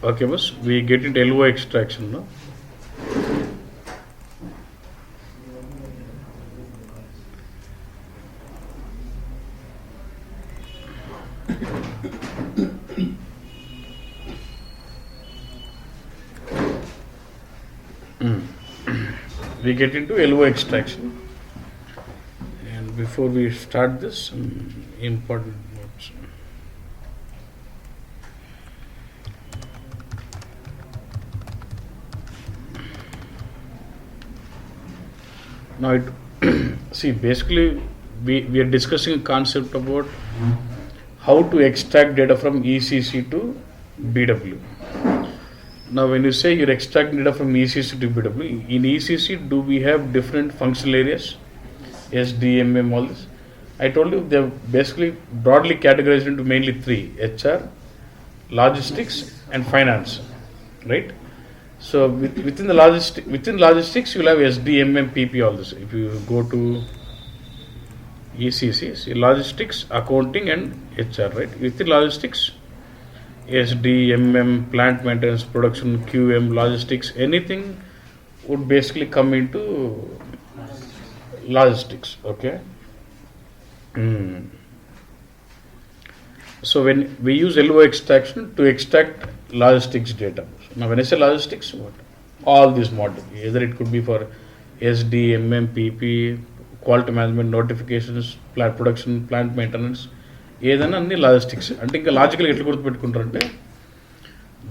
Okay, boss. We get into LO extraction, no? We get into LO extraction. And before we start this, important notes. Now, see, basically, we are discussing a concept about how to extract data from ECC to BW. Now, when you say you're extracting data from ECC to BW, in ECC, do we have different functional areas? SDMM, all this. I told you they're basically broadly categorized into mainly three: HR, logistics, and finance. Right? So within logistics, you'll have SDMM, PP, all this. If you go to ECC, see logistics, accounting, and HR. Right? Within logistics, SDMM, plant maintenance, production, QM, logistics, anything would basically come into logistics. Okay. So when we use LO extraction to extract logistics data. Now when I say logistics, what? All these modules. Either it could be for SDMM, PP, quality management, notifications, plant production, plant maintenance, ఏదైనా అన్ని logistics. అంటే ఇంకా లాజికల్గా ఎట్లా గుర్తుపెట్టుకుంటారంటే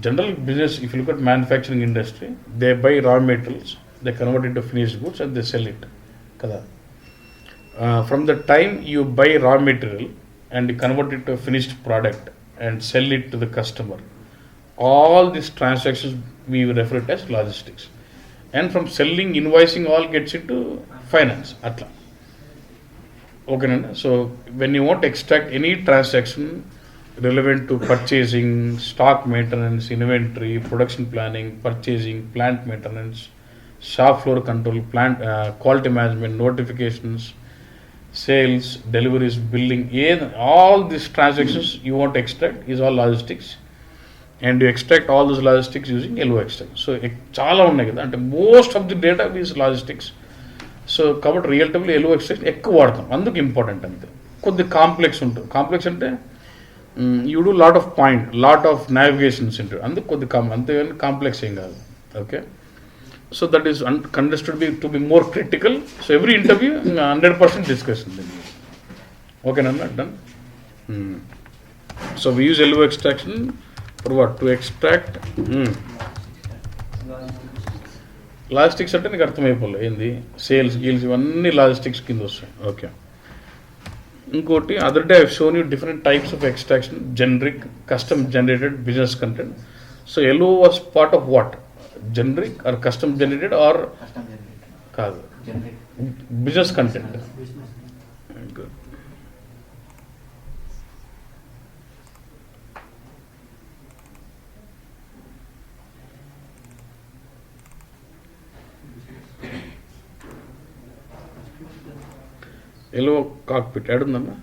general business, if you look at manufacturing industry, they buy raw materials, they convert into finished goods and they sell it కదా. From the time you buy raw material and convert it to a finished product and sell it to the customer, all these transactions we refer it as logistics. And from selling, invoicing, all gets into finance. Atla. Okay, nanda? So when you want to extract any transaction relevant to purchasing, stock maintenance, inventory, production planning, purchasing, plant maintenance, shop floor control, plant quality management, notifications, sales, deliveries, billing, all these transactions you want to extract is all logistics, and you extract all those logistics using LO extraction. So చాలా ఉన్నాయి కదా, అంటే most of the data is logistics. So కాబట్టి real టైంలో LO extraction ఎక్కువ వాడతాం, అందుకు important. అంతే కొద్ది కాంప్లెక్స్ ఉంటుంది. కాంప్లెక్స్ అంటే you do lot of lot of navigations ఉంటుంది, అందుకు కొద్ది అంతేగాని కాంప్లెక్స్ ఏం కాదు. Okay. So that is considered to be more critical. So every interview 100% discussion. Okay, I'm not done. So we use LO extraction for what? To extract logistics అంటే నీకు అర్థమైపోలే ఏంది, sales గీల్స్ ఇవన్నీ లాజిస్టిక్స్ కింద వస్తాయి. ఓకే. ఇంకోటి, other day I shown you different types of extraction: generic, custom generated, business content. So LO was part of what? Generic or custom generated or కాదు, business content. Good. LO cockpit ఏడుందమ్మా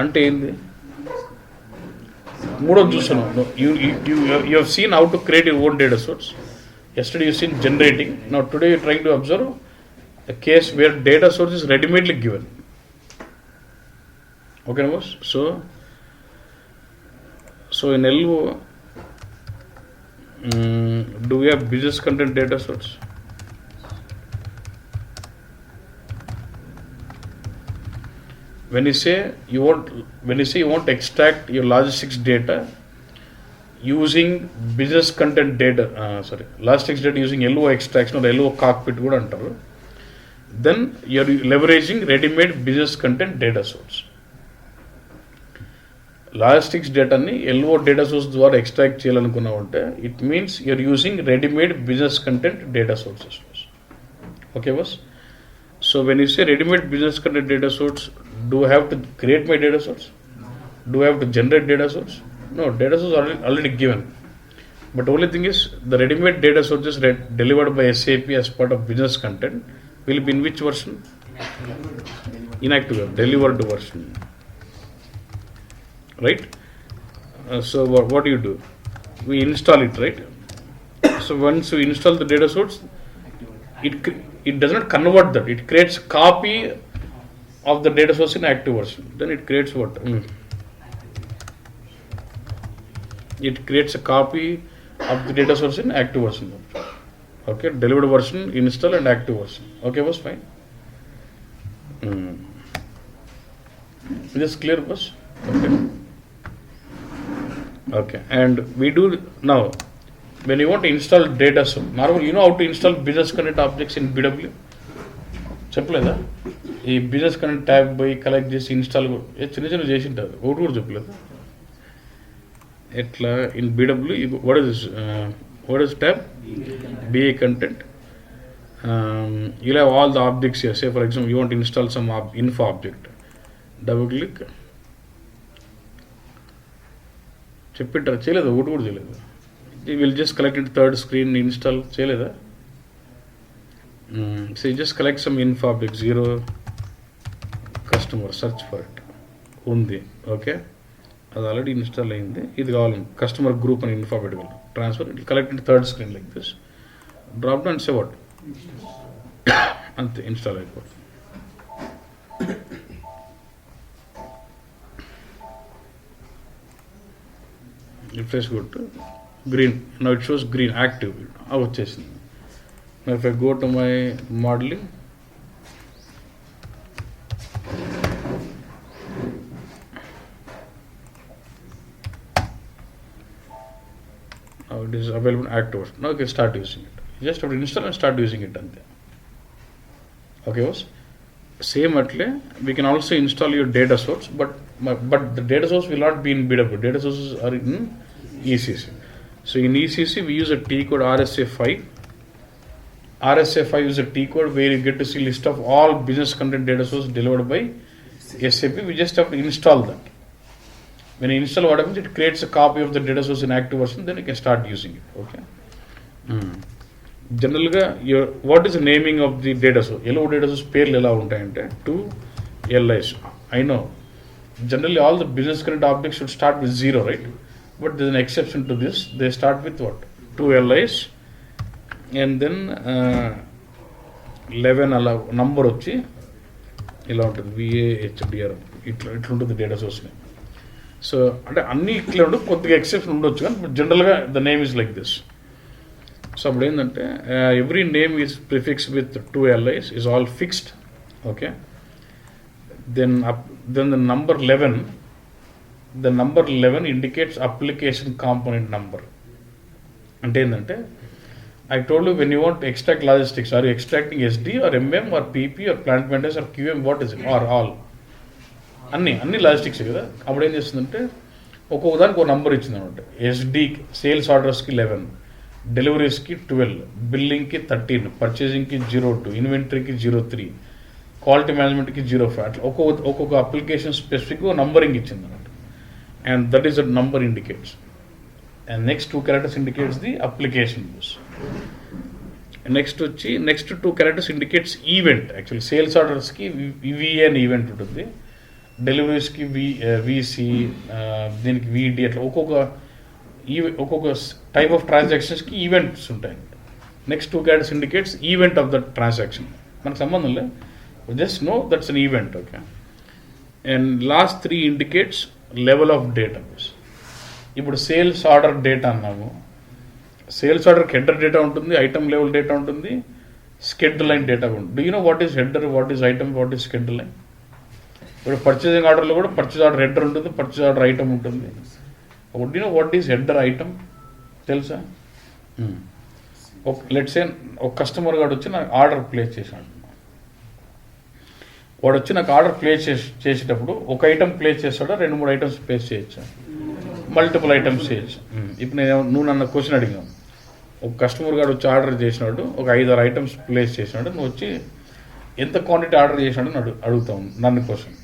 అంటే ఏంది? మూడోది చూసాను. You have seen how to create your own data source. Yesterday you seen generating. Now today you are trying to observe a case where data source is ready-madely given. Okay, boss? So in LO, do we have business content data source? When you say you want to extract your logistics data using business content data, logistics data using LO extraction or LO cockpit కూడా అంటారు, then you are leveraging ready-made business content data source. Logistics డేటాని LO data source ద్వారా extract చేయాలనుకున్నావు అంటే it means you are using readymade business content data sources. Okay boss? So when you say ready-made business content data source, do I have to create my data source? Do I have to generate data source? No, data source already given. But only thing is, the ready-made data sources delivered by SAP as part of business content will be in which version? Inactive, delivered version. Right? So what do you do? We install it, right? So once we install the data source, it does not convert that. It creates a copy of the data source in active version. Then it creates what? It creates a copy of the data source in active version. Okay, delivered version, install and active version. Okay, was fine. Is this clear, boss? Okay. Okay, and we do now. When you want to install data source, normally you know how to install business connect objects in BW. చెప్పలేదా ఈ business connect tab పోయి collect చేసి install చిన్న చిన్న చేసి ఉంటారు ఒకటి కూడా చెప్పలేదు ఎట్లా in BW what is tab BA content you'll have all the objects here. Say for example you want to install some info object, double click చెప్పిట్టారు చేయలేదు ఒకటి కూడా చేయలేదు. You will just collect it third screen install చేయలేదా. So you just collect some info object 0 customer search for it ఉంది. Okay అది already install అయింది. ఇది కావాలి కస్టమర్ గ్రూప్ అని ఇన్ఫో పెట్టుకోవాలి transfer it collect in third screen like this drop down say what అంతే install అయిపోతుంది. రిఫ్రెష్ కొట్టు green, now it shows green active వచ్చేసింది. Now if I go to my modeling, now it is available in active. Now you can start using it. You just have to install and start using it అంతే. Okay, was same atle we can also install your data source, but the data source will not be in BW. Data sources are in ECC. So in ECC we use a T code RSA5. RSA5 is a T code where you get to see list of all business content data source delivered by SAP. We just have to install that. When you install what happens, it creates a copy of the data source in active version, then you can start using it. Okay. Generally, what is the naming of the data source? Yellow data source పేర్లు ఎలా ఉంటాయంటే 2 LIs. I know. Generally all the business content objects should start with 0, right? But there is an exception to this. They start with what? 2 LIs and then 11 అలా number వచ్చి ఇలా ఉంటుంది VAHDR ఇట్లా ఉంటుంది data source name. So అంటే అన్నీ ఇట్లా ఉండదు, కొద్దిగా ఎక్సెప్షన్ ఉండొచ్చు కానీ జనరల్గా the name is like this. So అప్పుడు ఏంటంటే every name is prefix with 2 LIs is all fixed. Okay then the number 11 indicates application component number. అంటే ఏంటంటే I told you when you want to extract logistics, are you extracting SD or MM or PP or plant maintenance or QM, what is it, or all అన్ని logistics కదా. అప్పుడు ఏం చేస్తుందంటే ఒక్కొక్క దానికి ఒక నంబర్ ఇచ్చింది అనమాట. ఎస్డీకి సేల్స్ ఆర్డర్స్కి 11, డెలివరీస్కి 12, బిల్లింగ్కి 13, పర్చేజింగ్కి 02, ఇన్వెంటరీకి 03, క్వాలిటీ మేనేజ్మెంట్కి 05 అట్లా ఒక్కొక్క అప్లికేషన్ స్పెసిఫిక్గా నంబరింగ్ ఇచ్చింది అనమాట. And that is what number indicates. And next 2 characters indicates the application use. Next 2 characters indicates event. Actually sales orders ki VA and event ఉంటుంది, deliveries ki VC, దీనికి VD అట్లా ఒక్కొక్క type of transactions ki events ఉంటాయి. Next 2 characters indicates event of the transaction. మనకు సంబంధం లేదు, just know that's an event. Okay. And last 3 indicates level of database. ఇప్పుడు sales order data అన్నాము. Sales ఆర్డర్కి హెడర్ డేటా ఉంటుంది, ఐటమ్ లెవెల్ డేటా ఉంటుంది, schedule line data ఉంటుంది. Do you know what is header, what is item, what is schedule line? ఇప్పుడు purchasing ఆర్డర్లో కూడా purchase order header ఉంటుంది, పర్చేజ్ ఆర్డర్ ఐటమ్ ఉంటుంది. Do you know what is header item తెలుసా? Let's say ఒక customer గారు వచ్చి నాకు ఆర్డర్ ప్లేస్ చేశాడు. వాడు వచ్చి నాకు ఆర్డర్ ప్లేస్ చేసేటప్పుడు ఒక ఐటమ్ ప్లేస్ చేస్తాడా, 2-3 ఐటమ్స్ ప్లేస్ చేయొచ్చా? మల్టిపుల్ ఐటమ్స్ చేయొచ్చు. ఇప్పుడు నువ్వు నన్ను క్వశ్చన్ అడిగావు, ఒక కస్టమర్ గారు వచ్చి ఆర్డర్ చేసినాడు, ఒక 5-6 ఐటమ్స్ ప్లేస్ చేసినాడు, నువ్వు వచ్చి ఎంత క్వాంటిటీ ఆర్డర్ చేసినాడు అని అడుగుతావు నన్ను క్వశ్చన్.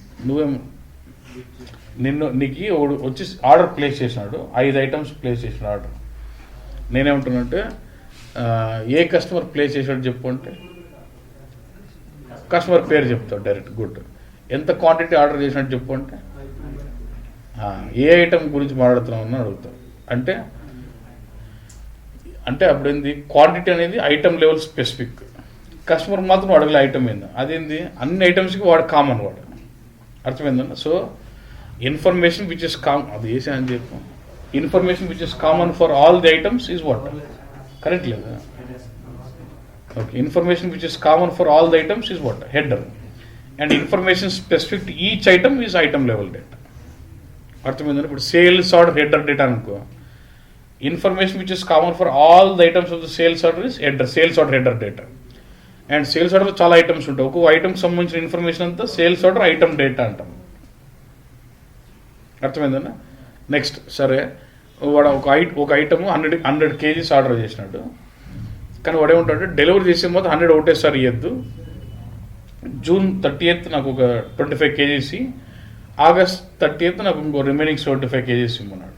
నీకు వచ్చి ఆర్డర్ ప్లేస్ చేసినాడు, 5 ఐటమ్స్ ప్లేస్ చేసిన ఆర్డర్. నేనేమంటున్నానంటే ఏ కస్టమర్ ప్లేస్ చేసాడు చెప్పు అంటే కస్టమర్ పేరు చెప్తావు డైరెక్ట్. గుడ్. ఎంత క్వాంటిటీ ఆర్డర్ చేసినట్టు చెప్పు అంటే ఏ ఐటమ్ గురించి మాట్లాడుతున్నాం అని అడుగుతాం. అంటే అంటే అప్పుడు ఏంది, క్వాంటిటీ అనేది ఐటమ్ లెవెల్ స్పెసిఫిక్. కస్టమర్ మాత్రం అడగలే ఐటమ్ ఏంది, అదేంది అన్ని ఐటమ్స్కి వాడు కామన్, వాడు అర్థమైందన్న. సో ఇన్ఫర్మేషన్ విచ్ ఇస్ అది వేసా అని చెప్పు, information which is common for all the items is what, correct లేదా? Okay, information which is common for all the items is what, header. And information specific to each item is item level data. అర్థమైందని. ఇప్పుడు sales order header data అనుకో, information which is common for all the items of the sales order is header, sales order header data. And sales ఆర్డర్లో చాలా items ఉంటాయి, ఒక్కొక్క ఐటమ్కి సంబంధించిన information అంతా sales order item data అంటాం. అర్థమైందన్న. నెక్స్ట్, సరే వాడు ఒక ఐటమ్ 100 kgs ఆర్డర్ చేసినాడు, కానీ వాడు ఏమంటాడు, డెలివరీ చేసే మొత్తం 100 ఒకటేసారి ఇవ్వద్దు, June 30th నాకు ఒక 25 kgs, August 30th నాకు ఇంకో రిమైనింగ్ 75 kgs ఇమ్మన్నాడు.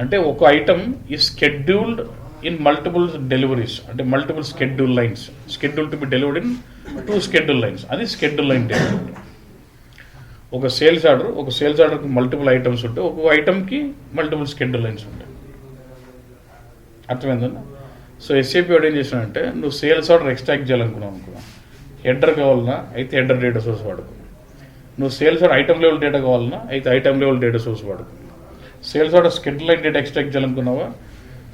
అంటే ఒక ఐటమ్ ఈ స్కెడ్యూల్డ్ ఇన్ మల్టిపుల్ డెలివరీస్, అంటే multiple schedule lines, schedule to be delivered in 2 schedule lines, అది స్కెడ్యూల్ లైన్ డెలివరీ. ఒక సేల్స్ ఆర్డర్కి మల్టిపుల్ ఐటమ్స్ ఉంటాయి, ఒక్కొక్క ఐటమ్కి మల్టిపుల్ స్కెడ్యూల్ లైన్స్ ఉంటాయి. అర్థమైందన్న. సో ఎస్ఏపీ వాడు ఏం చేసినాడంటే, నువ్వు సేల్స్ ఆర్డర్ ఎక్స్ట్రాక్ట్ చేయాలనుకున్నావు అనుకో, హెడర్ కావాలన్నా అయితే హెడర్ డేటా సోర్స్ వాడుకో, నువ్వు sales order item level data కావాలన్నా అయితే ఐటమ్ లెవెల్ డేటా సోర్స్ వాడుకో, sales order schedule line data extract చేయాలనుకున్నావా,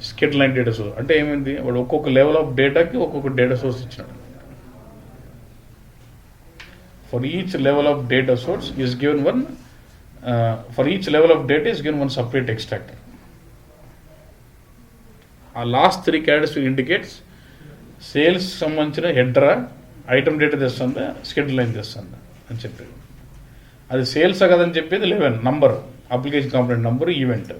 స్కెడ్యూల్ లైన్ డేటా సోర్స్. అంటే ఏమైంది, వాడు ఒక్కొక్క లెవెల్ ఆఫ్ డేటాకి ఒక్కొక్క డేటా సోర్స్ ఇచ్చినాడు. For each level of data source is given one, for each level of data is given one separate extractor. ఆ last 3 characters indicates sales సంబంధించిన హెడరా, ఐటమ్ డేటా తెస్తుందా, స్కెడ్యూల్ లైన్ తెస్తుందా అని చెప్పేది. అది సేల్స్ కదని చెప్పేది 11 number, application component number, event.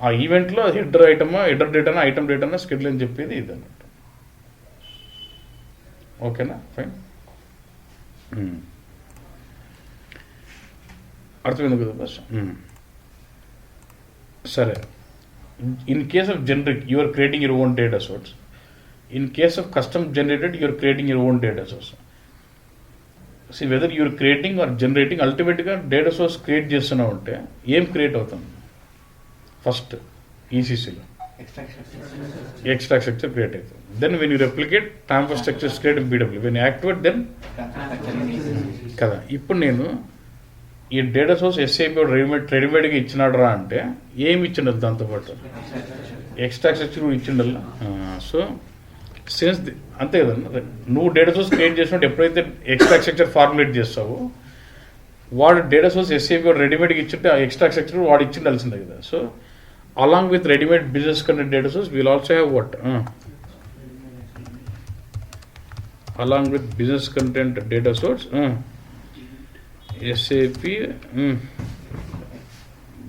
ఆ ఈవెంట్లో హెడర్ ఐటమా, హెడర్ డేటానా, ఐటమ్ డేటానా, స్కెడ్యూల్ అని చెప్పేది ఇది అన్నట్టు. ఓకేనా, ఫైన్. అర్థమైంది కదా బస్. సరే, in case of generic you are creating your own data source, in case of custom generated you are creating your own data source. See whether you are creating or generating, అల్టిమేట్గా data source create చేస్తున్నావు అంటే ఏం create అవుతుంది, first ఈసీసీలో extract structure create అవుతుంది. Then when you replicate transfer structures create BW, when activate then కదా. ఇప్పుడు నేను ఈ డేటా సోర్స్ ఎస్ఐపి రెడీమేడ్గా ఇచ్చినాడరా అంటే ఏమి ఇచ్చిండదు, దాంతోపాటు ఎక్స్ట్రాక్ట్ స్ట్రక్చర్ కూడా ఇచ్చిండల్లా. సో సిన్స్ అంతే కదన్నా, నువ్వు డేటా సోర్స్ క్రియేట్ చేసినట్టు ఎప్పుడైతే ఎక్స్ట్రాక్ట్ స్ట్రక్చర్ ఫార్ములేట్ చేస్తావో, వాడు డేటా సోర్స్ ఎస్ఐపి రెడీమేడ్గా ఇచ్చింటే ఆ ఎక్స్ట్రాక్ట్ స్ట్రక్చర్ వాడు ఇచ్చిండాల్సిందే కదా. So along with readymade business content data source will also have what, along with business content data source SAP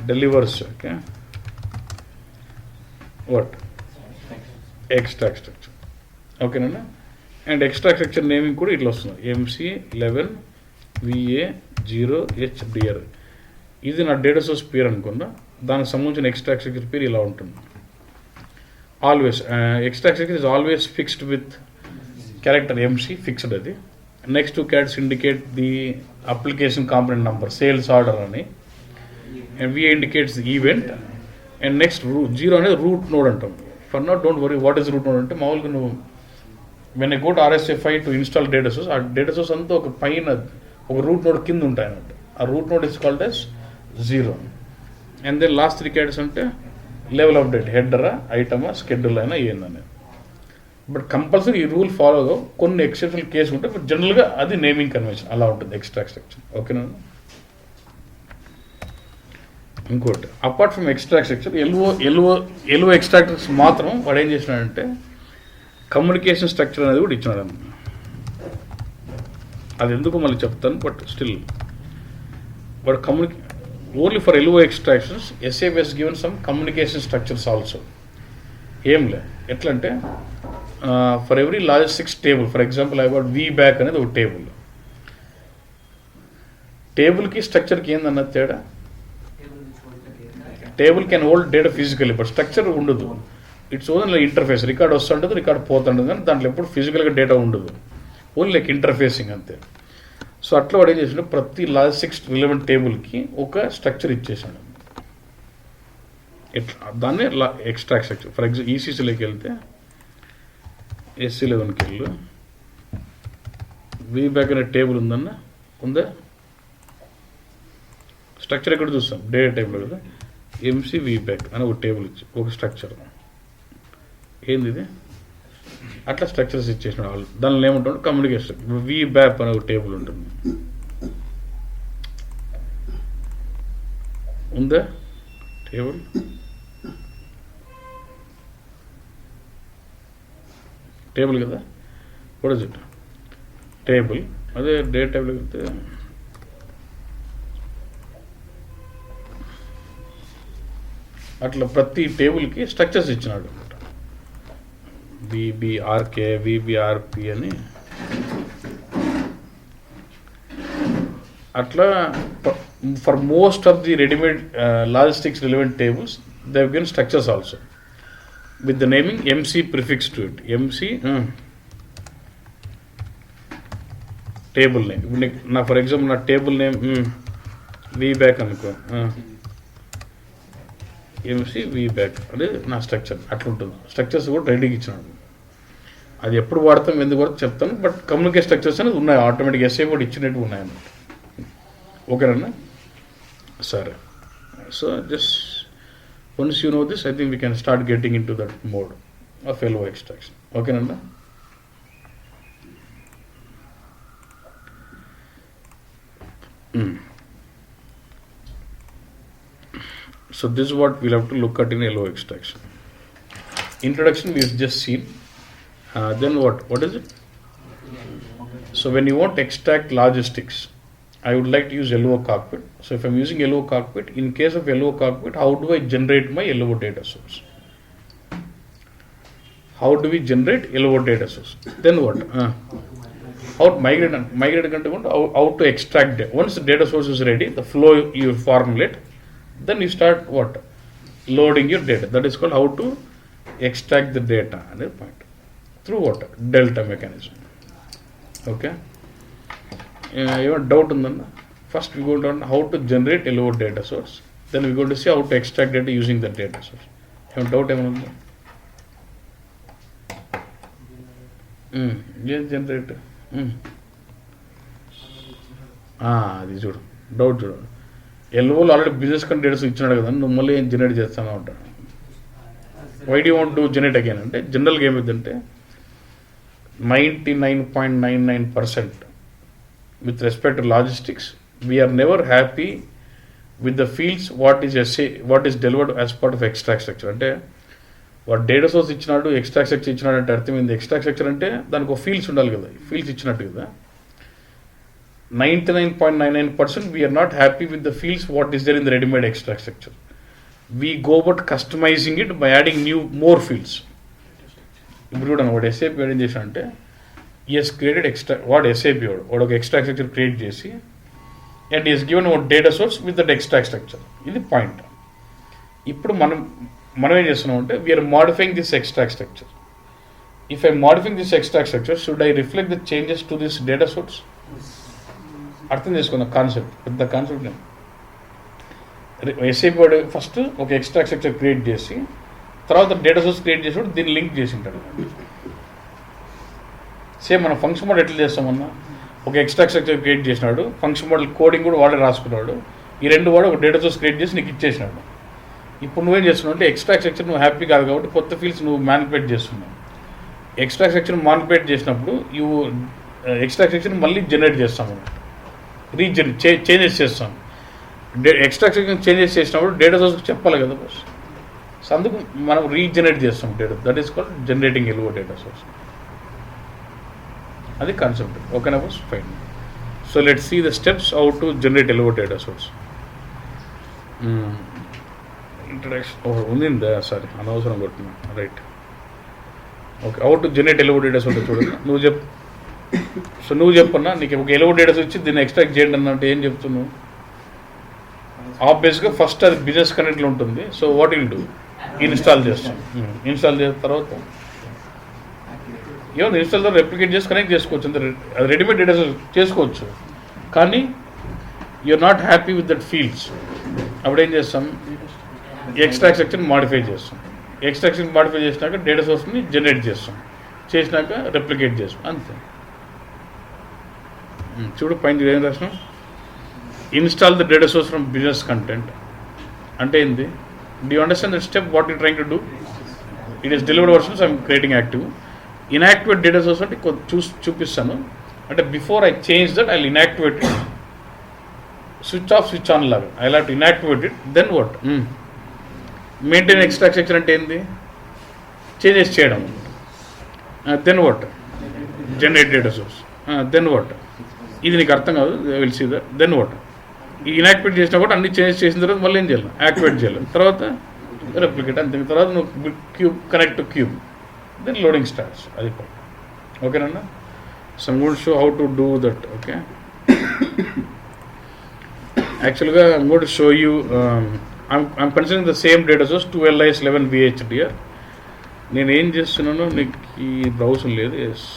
delivers, okay, what, extract structure, okay na. And extract structure naming kuda itla vastundi, MC11VA0HDR. ఇది నా data source పేరు అనుకున్నా, దానికి సంబంధించిన extract structure పేరు ఇలా ఉంటుంది. Always extract structure is always fixed with character MC, fixed అది. Next 2 characters indicate the application component number, sales order అని, and VA indicates the event. And next 0 అనేది రూట్ నోడ్ అంటాం. For not don't worry what is root node అంటే, మామూలుగా నువ్వు when I go to RSFI to install data source, ఆ data source అంతా ఒక పైన ఒక రూట్ నోడ్ కింద ఉంటాయి అన్నట్టు. ఆ root node is called as 0. And then last 3 characters అంటే లెవెల్ ఆఫ్ డేటా, హెడరా, ఐటమా, స్కెడ్యూల్ అయినా ఏందనేది. బట్ కంపల్సరీ ఈ రూల్ ఫాలో అవ్వ, కొన్ని ఎక్సెప్షనల్ కేసు ఉంటాయి, బట్ జనరల్గా అది నేమింగ్ కన్వెన్షన్ అలా ఉంటుంది ఎక్స్ట్రాక్ట్ స్ట్రక్చర్. ఓకేనా. ఇంకోటి apart from extract structure, LO extractors మాత్రం వాడు ఏం చేసినాడంటే కమ్యూనికేషన్ స్ట్రక్చర్ అనేది కూడా ఇచ్చినాడు అన్న. అది ఎందుకు మళ్ళీ చెప్తాను, బట్ స్టిల్ వాడు only for LO extractions SAP has given some communication structures also. ఏం లే, ఎట్లా అంటే for every logistics table, for example I got V back అనేది ఒక టేబుల్. టేబుల్కి స్ట్రక్చర్కి ఏందన్నది తేడా. Table can hold data physically, but structure ఉండదు. It's only interface, record వస్తుంటుంది, record పోతుంటుంది, కానీ దాంట్లో ఎప్పుడు ఫిజికల్గా డేటా ఉండదు, ఓన్లీ లైక్ ఇంటర్ఫేసింగ్ అంతే. సో అట్లా వాడు ఏం చేసాడు, ప్రతి లాజిస్టిక్స్ రిలవెంట్ టేబుల్కి ఒక స్ట్రక్చర్ ఇచ్చేసాడు. ఎట్లా దాన్ని ఎక్స్ట్రాక్ట్ స్ట్రక్చర్. ఫర్ ఎగ్జాంపుల్ ఈసీసీలోకి వెళ్తే SC11కి వెళ్ళు, వి బ్యాక్ అనే టేబుల్ ఉందన్న, ఉందా? స్ట్రక్చర్ ఎక్కడ చూస్తాం, డేటా టైప్లో కదా, MC వి బ్యాక్ అని ఒక టేబుల్ ఇచ్చి ఒక స్ట్రక్చర్. ఏంది ఇది? అట్లా స్ట్రక్చర్స్ ఇచ్చేసిన వాళ్ళు దానిలో ఏముంటుంది, కమ్యూనికేషన్. వి బ్యాప్ అనే ఒక టేబుల్ ఉంటుంది, ఉందా టేబుల్? టేబుల్ కదా, కూడా చూడ టేబుల్. అదే డేటా టైప్లో వెళ్తే అట్లా ప్రతి టేబుల్కి స్ట్రక్చర్స్ ఇచ్చినాడు అనమాట. VBRK, VBRP అని అట్లా. For most of the readymade logistics relevant tables they have given structures also with the naming MC prefix to it. MC table name. Now for example, na table name V back అనుకో, MC V back అదే నా structure. అట్లా ఉంటుంది. Structures కూడా రెడీగా ఇచ్చినాడు. అది ఎప్పుడు వాడతాం, ఎందుకు వాడతాం చెప్తాను. బట్ కమ్యూనికేట్ స్ట్రక్చర్స్ అనేది ఉన్నాయి, ఆటోమేటిక్ SA కూడా ఇచ్చినట్టు ఉన్నాయన్నమాట. ఓకేనన్నా? సరే. So just once you know this, I think we can start getting into that mode of LO extraction. Okay, Nanda? So this is what we'll have to look at in LO extraction. Introduction we've just seen. Then what is it? So when you want to extract logistics, I would like to use LO cockpit. So if I'm using LO cockpit, in case of LO cockpit, how do I generate my LO data source? How do we generate LO data source? Then what? How to migrate content, how to extract data. Once the data source is ready, the flow you formulate, then you start what? Loading your data. That is called how to extract the data. Another point. Through what? Delta mechanism. Okay. Even doubt ఉందన్న. First we go down how to generate LO data source. Then we go to see how to extract data using the data source. ఏమైనా doubt ఏమైనా ఉందా? ఏం generate? అది చూడు, doubt చూడు. LOలో already business content datas ఇచ్చినాడు కదా, నువ్వు మళ్ళీ ఏం జనరేట్ చేస్తాను అంటాడు. Why do want to generate again అంటే, జనరల్గా ఏమైందంటే 99.99% with respect to logistics, we are never happy with the fields what is delivered as part of extract structure. అంటే వాడు డేటా సోర్స్ ఇచ్చినాడు, ఎక్స్ట్రాక్ట్ స్ట్రక్చర్ ఇచ్చినాడు అంటే అర్థమైంది. ఎక్స్ట్రాక్ట్ స్ట్రక్చర్ అంటే దానికి ఒక ఫీల్డ్స్ ఉండాలి కదా, ఫీల్డ్స్ ఇచ్చినట్టు కదా. 99.99% we are not happy with the fields what is there in the ready-made extract structure. We go about customizing it by adding more fields. ఇప్పుడు కూడా వాడు SAP ఏం చేసా అంటే, ఈఎస్ క్రియేటెడ్ వాడు SAP వాడు ఒక ఎక్స్ట్రాక్ట్ స్ట్రక్చర్ క్రియేట్ చేసి అండ్ ఈస్ గివెన్ ఒక data source with that extract structure. ఇది పాయింట్. ఇప్పుడు మనం ఏం చేస్తున్నాం అంటే, we are modifying this extract structure. If I modifying this extract structure, should I reflect the changes to this data source? అర్థం చేసుకున్న కాన్సెప్ట్, పెద్ద కాన్సెప్ట్. SAP వాడు ఫస్ట్ ఒక ఎక్స్ట్రాక్ట్ స్ట్రక్చర్ క్రియేట్ చేసి తర్వాత డేటా సోర్స్ క్రియేట్ చేసినప్పుడు దీన్ని లింక్ చేసి ఉంటాడు. సేమ్ మనం ఫంక్షన్ మోడల్ ఎట్లా చేస్తామన్నా, ఒక ఎక్స్ట్రాక్ట్ స్ట్రక్చర్ క్రియేట్ చేసినాడు, ఫంక్షన్ మోడల్ కోడింగ్ కూడా వాడే రాసుకున్నాడు, ఈ రెండు వాడు ఒక డేటా సోర్స్ క్రియేట్ చేసి నీకు ఇచ్చేసినాడు. ఇప్పుడు నువ్వేం చేస్తున్నావు అంటే, ఎక్స్ట్రాక్ట్ స్ట్రక్చర్ నువ్వు హ్యాపీ కాదు కాబట్టి కొత్త ఫీల్డ్స్ నువ్వు మ్యానిపులేట్ చేస్తున్నావు. ఎక్స్ట్రాక్ట్ స్ట్రక్చర్ మ్యానిపులేట్ చేసినప్పుడు ఎక్స్ట్రాక్ట్ స్ట్రక్చర్ మళ్ళీ జనరేట్ చేస్తాము, చేంజెస్ చేస్తాం. ఎక్స్ట్రాక్ట్ స్ట్రక్చర్ చేంజెస్ చేసినప్పుడు డేటా సోర్స్కి చెప్పాలి కదా బస్. సో అందుకు మనం రీజనరేట్ చేస్తాం data. That is called generating LO data source. అది కాన్సెప్ట్. ఓకేనా boss? Fine. So let see the steps how to generate LO data source. Introduction ఉందా? సారీ, అనవసరం కొట్టినా. Right. Okay, how to generate LO data source చూడండి. నువ్వు చెప్పన్నా, నీకు ఒక LO డేటా సోర్స్ ఇచ్చి దీన్ని ఎక్స్ట్రాక్ట్ చేయండి అన్నంటే ఏం చెప్తున్నావు? ఆబ్వియస్గా ఫస్ట్ అది బిజినెస్ కనెక్ట్లో ఉంటుంది. So what will do? Install చేస్తాం. ఇన్స్టాల్ చేసిన తర్వాత ఏమన్నా ఇన్స్టాల్ ద్వారా రెప్లికేట్ చేసి కనెక్ట్ చేసుకోవచ్చు. అంతే, అది రెడీమేడ్ డేటా చేసుకోవచ్చు. కానీ you're not happy with that fields. అప్పుడు ఏం చేస్తాం, ఎక్స్ట్రాక్ట్ సెక్షన్ మాడిఫై చేస్తాం. ఎక్స్ట్రాక్షన్ మాడిఫై చేసినాక డేటా సోర్స్ని జనరేట్ చేస్తాం, చేసినాక రెప్లికేట్ చేస్తాం, అంతే. చూడు పైన ఏం రాసినాం, install the data source from business content అంటే ఏంది? Do you understand that step what you trying to do? It is delivered versions I'm creating active. Inactivate data source అంటే చూపిస్తాను. అంటే before I change that I inactivate it, switch off switch on లాగా I have to inactivate it. Then what? Maintain extract section అంటే ఏంది? Changes చేయడం. Then what? Generate data source. Then what? ఇది నీకు అర్థం కాదు, will see that. Then what? ఈ inactivate చేసినా కూడా అన్ని చేంజ్ చేసిన తర్వాత మళ్ళీ ఏం చేయాలి? యాక్టివేట్ చేయాలి. తర్వాత రెప్లికేట్, అంతే. తర్వాత నువ్వు cube connect to cube, then loading starts. అది ఓకేనా? So I'm going to show how to do that. Okay, యాక్చువల్గా I'm going to show you, I'm considering the same data source 2LIS11 VHDR. నేను ఏం చేస్తున్నానో నీకు ఈ బ్రౌజర్ లేదు. Yes,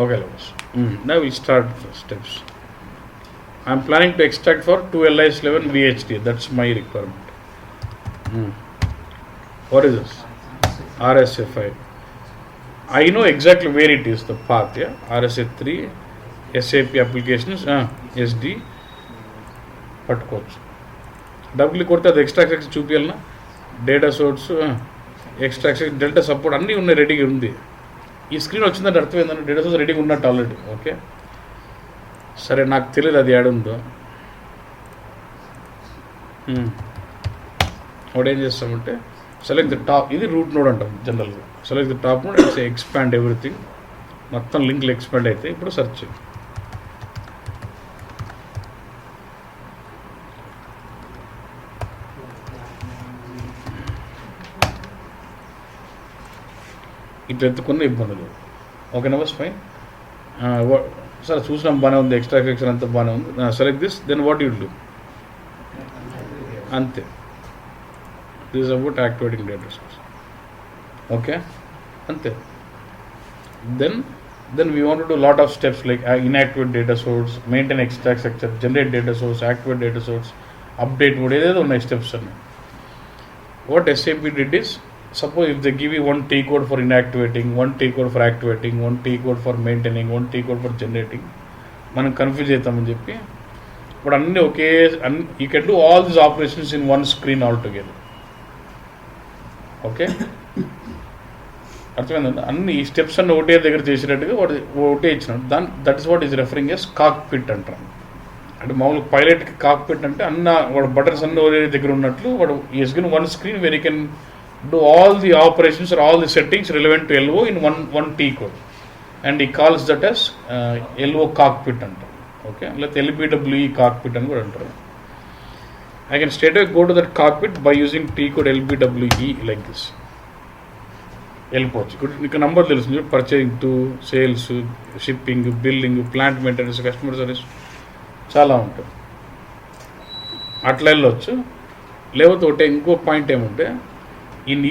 okay, lovers. Now we start the steps. I am planning to extract for 2LIS11 VHD. That's my requirement. What is this? RSA5. I know exactly where it is, the path. Yeah, RSA3, SAP applications, SD. పట్టుకోవచ్చు. డబ్బులు కొడితే అది extract చూపించాలన్నా, data source, extraction, delta support అన్నీ ఉన్నాయి, రెడీగా ఉంది. ఈ స్క్రీన్ వచ్చిందంటే అర్థం ఏంటంటే డేటా సోర్స్ రెడీగా ఉన్నట్టు ఆల్రెడీ. ఓకే, సరే, నాకు తెలియదు అది యాడ్ ఉందో. వాడు ఏం చేస్తామంటే సెలెక్ట్ ద టాప్, ఇది రూట్ నోడ్ అంటాం జనరల్గా. Select the top node, it's expand everything, మొత్తం లింక్లు ఎక్స్పాండ్ అయితే. ఇప్పుడు సెర్చ్ చేయి. ఇట్లా ఎత్తుకున్న ఇబ్బంది లేదు. ఓకేనా బస్, ఫైన్. సరే, చూసినాం, బాగానే ఉంది, ఎక్స్ట్రాక్ట్ సెక్షన్ అంతా బాగానే ఉంది. Select this, then what you do, అంతే. This about activating data source. Okay, అంతే. Then we want to do lot of steps like inactivate data source, maintain extract section, generate data source, activate data source, update కూడా ఏదేదో ఉన్నాయి steps అన్నీ. వాట్ SAP did is, suppose if they give you one T code for inactivating, one T code for activating, one T code for maintaining, one T code for generating, మనం confuse అవుతామని చెప్పి ఇప్పుడు అన్నీ ఒకే, you can do all these operations in one screen all together. Okay, అర్థమైందండి? అన్ని ఈ steps అన్ని ఒకటే దగ్గర చేసినట్టుగా వాడు ఒకటే ఇచ్చినట్టు, that is what is referring as cockpit అంటారు. అంటే మామూలుగా పైలట్కి కాక్పిట్ అంటే వాడు బటన్స్ అన్ని ఒకే దగ్గర ఉన్నట్లు వాడు is given one screen where you can do all the operations or all the settings relevant to LO in one T code, and he calls that as LO cockpit antaru. Okay, let LBWE cockpit అని కూడా అంటారు. I can straight away go to that cockpit by using T code LBWE like this. వెళ్ళిపోవచ్చు. ఇక్కడ number తెలుస్తుంది, purchasing to, sales, shipping, billing, plant maintenance, customer service, చాలా ఉంటుంది. అట్లా వెళ్ళొచ్చు. లేకపోతే ఒకటే ఇంకో పాయింట్ ఏమంటే, ఇన్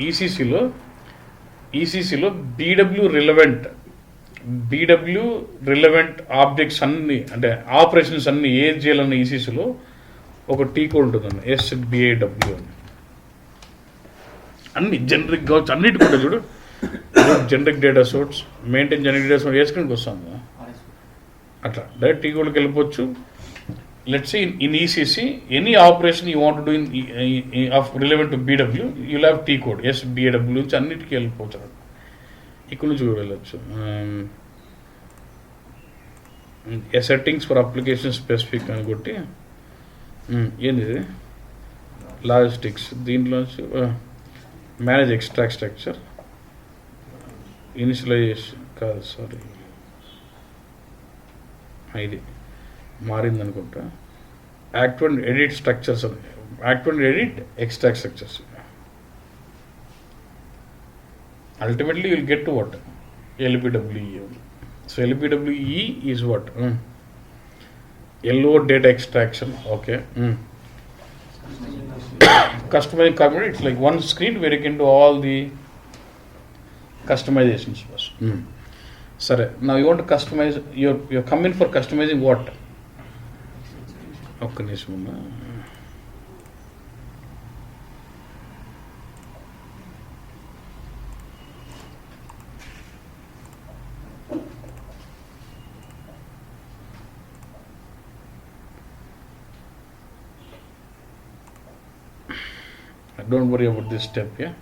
ఈసీసీలో BW రిలవెంట్ ఆబ్జెక్ట్స్ అన్నీ, అంటే ఆపరేషన్స్ అన్నీ ఏది చేయాలన్న ఈసీసీలో ఒక టీ కోడ్ ఉంటుందండి, SBAW అని. అన్ని జనరిక్ కావచ్చు, అన్నిటి కూడా చూడు, generic data source, maintain generic data source వేసుకుని వస్తుంది. అట్లా డైరెక్ట్ టీ కోడ్కి వెళ్ళిపోవచ్చు. let's say in ECC, any operation you want to do of relevant to BW, you'll have T code. Yes, BW నుంచి అన్నిటికీ వెళ్ళిపోవచ్చు. ఇక్కడ నుంచి కూడా వెళ్ళచ్చు. సెట్టింగ్స్ ఫర్ అప్లికేషన్ స్పెసిఫిక్ అని కొట్టి ఏంది లాజిస్టిక్స్ దీంట్లో మేనేజ్ ఎక్స్ట్రాక్ట్ స్ట్రక్చర్ ఇనిషియలైజేషన్ కాదు సారీ ఇది మారింది అనుకుంటా. Act and edit structures act and edit extract structures ultimately you'll get to what? LBWE. So LBWE is what? LO data extraction. Okay. Customizing component, it's like one screen where you can do all the customizations first. Sorry, now you want to customize, you're coming for customizing what? Okay, don't worry about this step, yeah.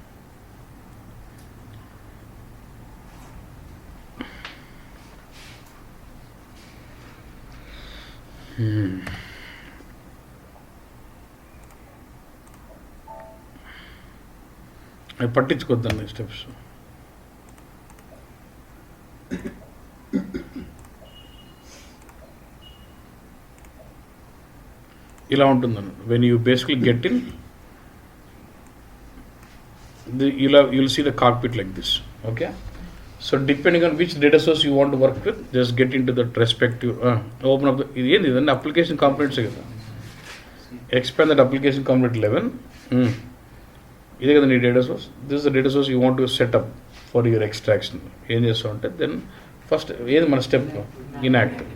I పట్టించుకోద్దాన్ని steps. ఇలా ఉంటుందన్న when you basically get in, you'll see the cockpit like this. Okay, so depending on which data source you want to work with, just get into that respective open up the application components. Expand that application component 11. This is the data source. This is the data source you want to set up for your extraction. Then first step inactive.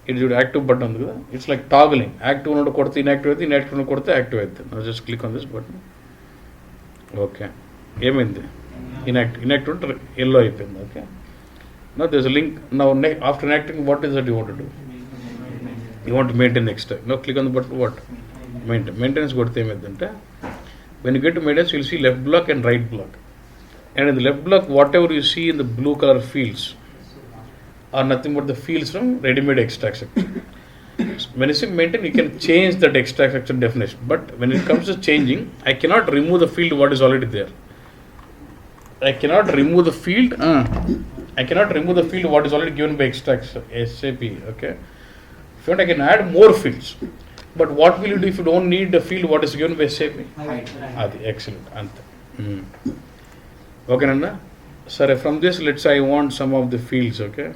It is active button. It's like toggling. Active one korte inactive, inactive one korte active. Now just click on this button. Okay, ఏమైంది inactive yellow అయిపోయింది. Okay, now there's a link. Now after inactive, what is that you want to do? You want to maintain extract. Now click on the button. What? Maintenance కొడితే ఏమైందంటే when you get to maintenance, you'll see left block and right block, and in the left block whatever you see in the blue color fields are nothing but the fields from ready-made extract structure. When you say maintain, you can change that extract structure definition, but when it comes to changing, I cannot remove the field what is already there. I cannot remove the field. I cannot remove the field what is already given by extract SAP. Okay, if you want, I can add more fields, but what will you do if you don't need the field what is given by SAP? Adi excellent. Ante. Okay, Nanda. Sorry, from this, let's say I want some of the fields. Okay.